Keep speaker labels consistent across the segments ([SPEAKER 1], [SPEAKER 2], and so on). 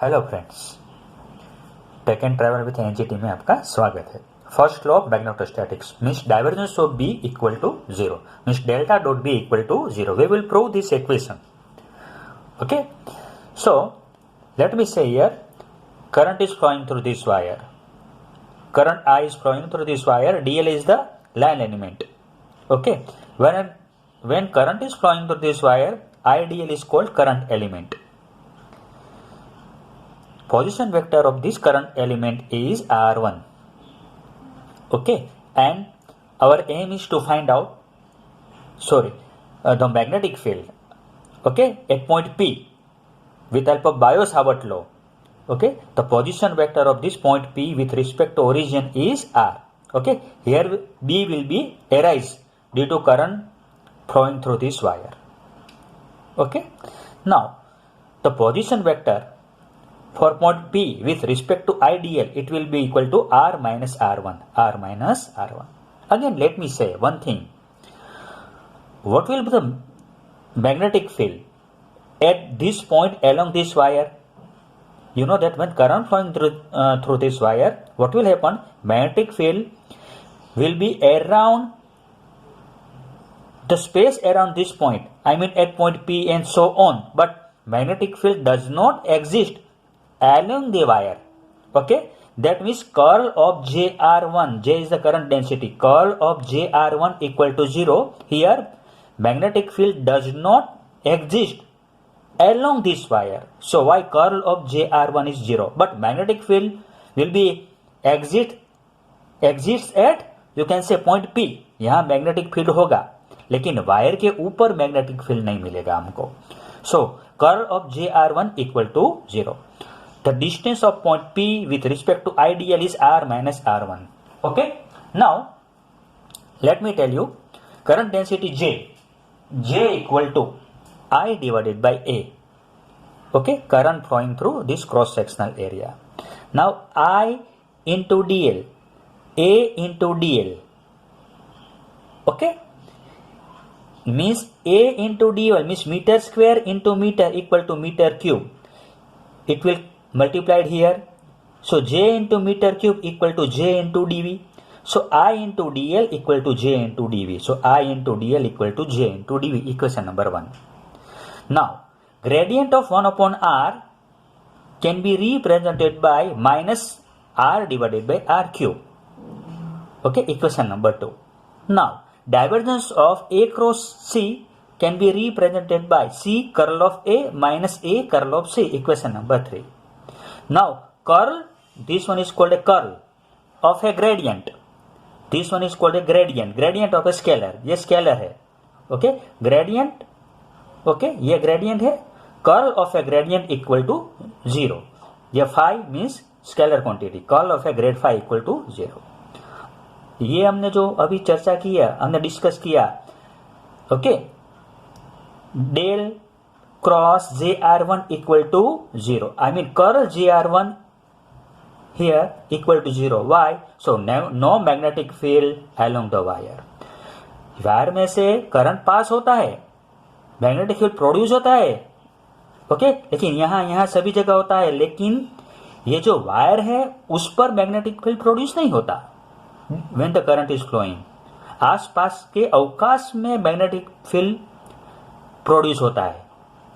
[SPEAKER 1] Hello friends, tech and travel with NGT में आपका स्वागत है। First law of magnetostatics means divergence of B equal to zero means delta dot B equal to zero. We will prove this equation. Okay, so let me say here current is flowing through this wire. Current I is flowing through this wire. DL is the line element. Okay, when current is flowing through this wire, IDL is called current element. Position vector of this current element is R1. Okay, and our aim is to find out the magnetic field, okay, at point P with help of Biot-Savart law. Okay, the position vector of this point P with respect to origin is R. Okay, here B will be arise due to current flowing through this wire. Okay, now the position vector for point P with respect to IDL, it will be equal to R minus R1. R minus R1. Again, let me say one thing. What will be the magnetic field at this point along this wire? You know that when current flowing through this wire, what will happen? Magnetic field will be around the space around this point. I mean at point P and so on. But magnetic field does not exist along the wire. Okay, that means curl of JR1, J is the current density, curl of JR1 equal to 0. Here magnetic field does not exist along this wire. So why curl of JR1 is 0? But magnetic field will be exists at, you can say, point P. यहाँ magnetic field होगा, लेकिन wire के ऊपर magnetic field नहीं मिलेगा हमको. So curl of JR1 equal to 0. The distance of point P with respect to IDL is R minus R1. Okay. Now, let me tell you, current density J equal to I divided by A. Okay. Current flowing through this cross-sectional area. Now, I into DL, A into DL. Okay. Means A into DL means meter square into meter equal to meter cube. It will multiplied here. So J into meter cube equal to J into dV. So I into dl equal to J into dV. So I into dl equal to J into dV. Equation number 1. Now gradient of 1 upon R can be represented by minus R divided by R cube. Okay, equation number 2. Now divergence of A cross C can be represented by C curl of A minus A curl of C. Equation number 3. Now curl, this one is called a curl of a gradient. This one is called a gradient of a scalar. ये scalar है. Okay, gradient. Okay, ये gradient है. Curl of a gradient equal to 0. ये phi means scalar quantity. Curl of a grad phi equal to 0. ये हमने जो अभी चर्चा किया, हमने डिस्कस किया. Okay, del cross JR1 equal to 0. I mean curl JR1 here equal to 0. Why? So no magnetic field along the wire. Wire में से करंट पास होता है, मैग्नेटिक फील्ड प्रोड्यूस होता है. ओके, लेकिन यहाँ सभी जगह होता है, लेकिन ये जो वायर है उस पर मैग्नेटिक फील्ड प्रोड्यूस नहीं होता. When the current is flowing, आसपास के अवकाश में मैग्नेटिक फील्ड प्रोड्यूस होता है,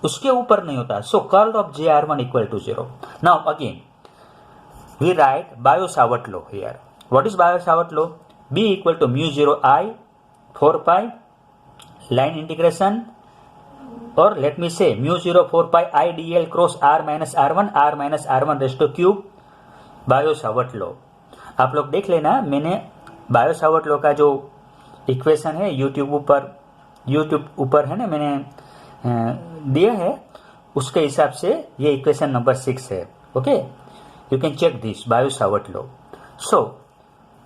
[SPEAKER 1] उसके ऊपर नहीं होता. So curl of JR1 equal to 0. Now again we write Biot-Savart law here. What is Biot-Savart law? B equal to mu 0 I 4 pi line integration, or let me say mu 0 4 pi I dl cross R minus R1 raised to cube. Biot-Savart law आप लोग देख लेना. मैंने Biot-Savart law का जो equation है YouTube ऊपर है ना, मैंने दिया है, उसके हिसाब से ये इक्वेशन नंबर 6 है. Okay, you can check this Biot-Savart law. So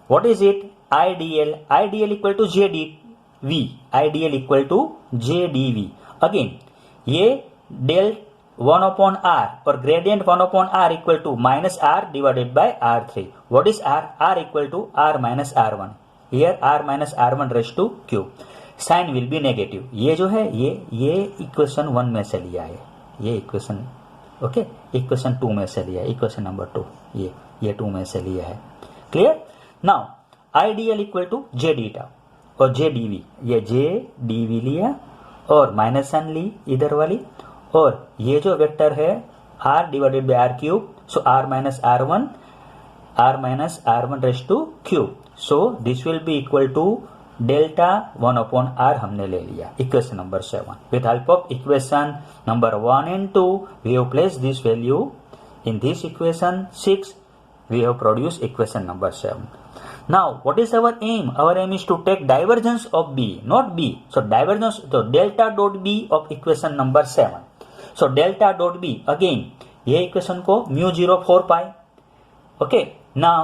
[SPEAKER 1] what is it? IDL equal to JdV. IDL equal to JdV. Again ये डेल 1 अपॉन R और gradient 1 upon R equal to minus R divided by R3. What is R? R equal to R minus R1. Here R minus R1 raise to cube. Sign will be negative. ये जो है ये equation 1 में से लिया है, ये equation okay, equation 2 में से लिया, इक्वेशन नंबर 2 ये 2 में से लिया है। Clear? Now ideal equal to J d a और जे डीवी, ये जे डीवी लिया और माइनस साइन ली इधर वाली, और ये जो वेक्टर है r divided by r cube, so r minus r one raise to cube, so this will be equal to delta 1 upon r हमने ले लिया, equation number 7। With help of equation number 1 and 2 we have place this value in this equation 6, we have produced equation number 7. Now what is our aim? Our aim is to take divergence of B, not B. So divergence, so delta dot B of equation number 7. So delta dot B, again ये equation को mu 0 4 pi. Okay, now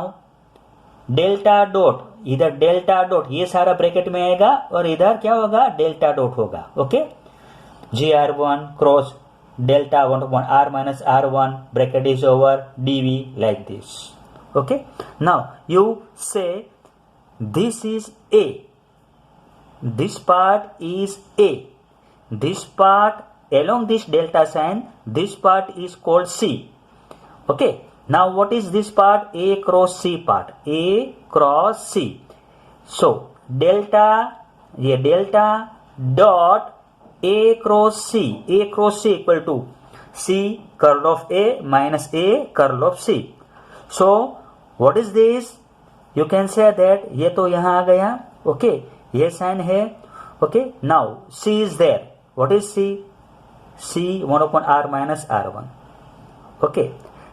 [SPEAKER 1] delta dot, इधर delta dot ये सारा bracket में आएगा और इधर क्या होगा, delta dot होगा. Okay, JR1 cross delta 1 upon r minus r1 bracket is over dv like this. Okay, now you say this is a, this part is a, this part along this delta sign, this part is called c. Okay, now what is this part? A cross c part, a cross c. So delta, ये delta dot a cross c equal to c curl of a minus a curl of c. So what is this? You can say that ये तो यहाँ आ गया, okay, ये sign है, okay. Now c is there. What is c? c 1 upon r minus r1. Okay,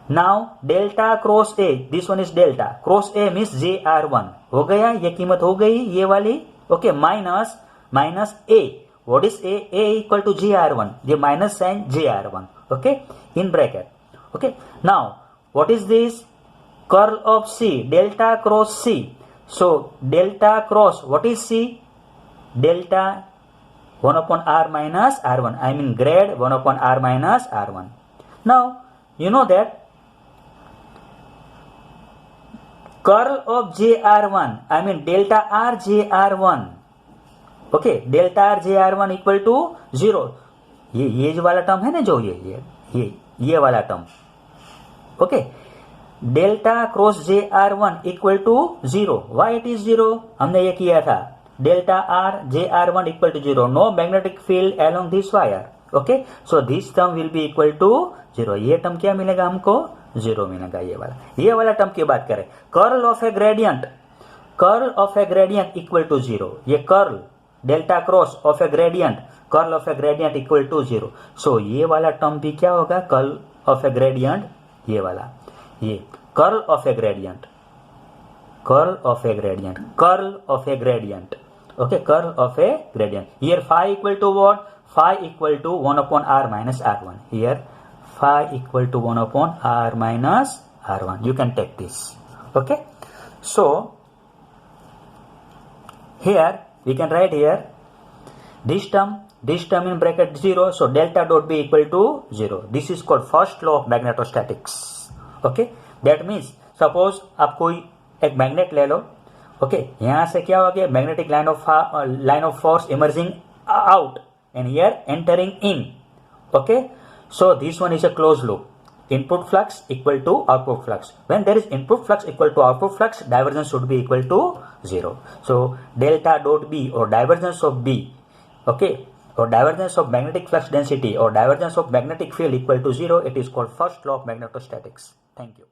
[SPEAKER 1] now delta cross a, this one is delta cross a means jr1 हो गया, ये कीमत हो गई ये वाली, okay, minus a. What is a? a equal to jr1, ये माइनस साइन jr1, okay, in bracket. Okay, now what is this? Curl of c, delta cross c. So delta cross, what is c? Delta 1 upon r minus r1, I mean grade 1 upon r minus r1. Now you know that curl of jr1, I mean delta r jr1, okay, delta r jr1 equal to 0. ये जो वाला term है ना, जो ये वाला term, okay, delta cross J R one equal to 0. Why it is 0? हमने ये किया था, delta R J R one equal to 0, no magnetic field along this wire, okay, so this term will be equal to 0. ये term क्या मिलेगा हमको? 0 मिलेगा, ये वाला टर्म की बात करें. Curl of a gradient equal to 0, ये curl delta cross of a gradient, curl of a gradient equal to 0. So ये वाला टर्म भी क्या होगा? कर्ल ऑफ ए ग्रेडियंट, ये वाला, ये curl of a gradient, okay, curl of a gradient. Here phi equal to what? Phi equal to 1 upon r minus r1. Here phi equal to 1 upon r minus r1. You can take this, okay. So here we can write here this term in bracket 0, so delta dot b equal to 0. This is called first law of magnetostatics. Okay, that means suppose आप कोई एक magnet ले लो, okay, यहाँ से क्या हो गया? Magnetic line of force emerging out and here entering in, okay, so this one is a closed loop. Input flux equal to output flux. When there is input flux equal to output flux, divergence should be equal to 0. So delta dot B or divergence of B, okay, or divergence of magnetic flux density or divergence of magnetic field equal to 0, it is called first law of magnetostatics. Thank you.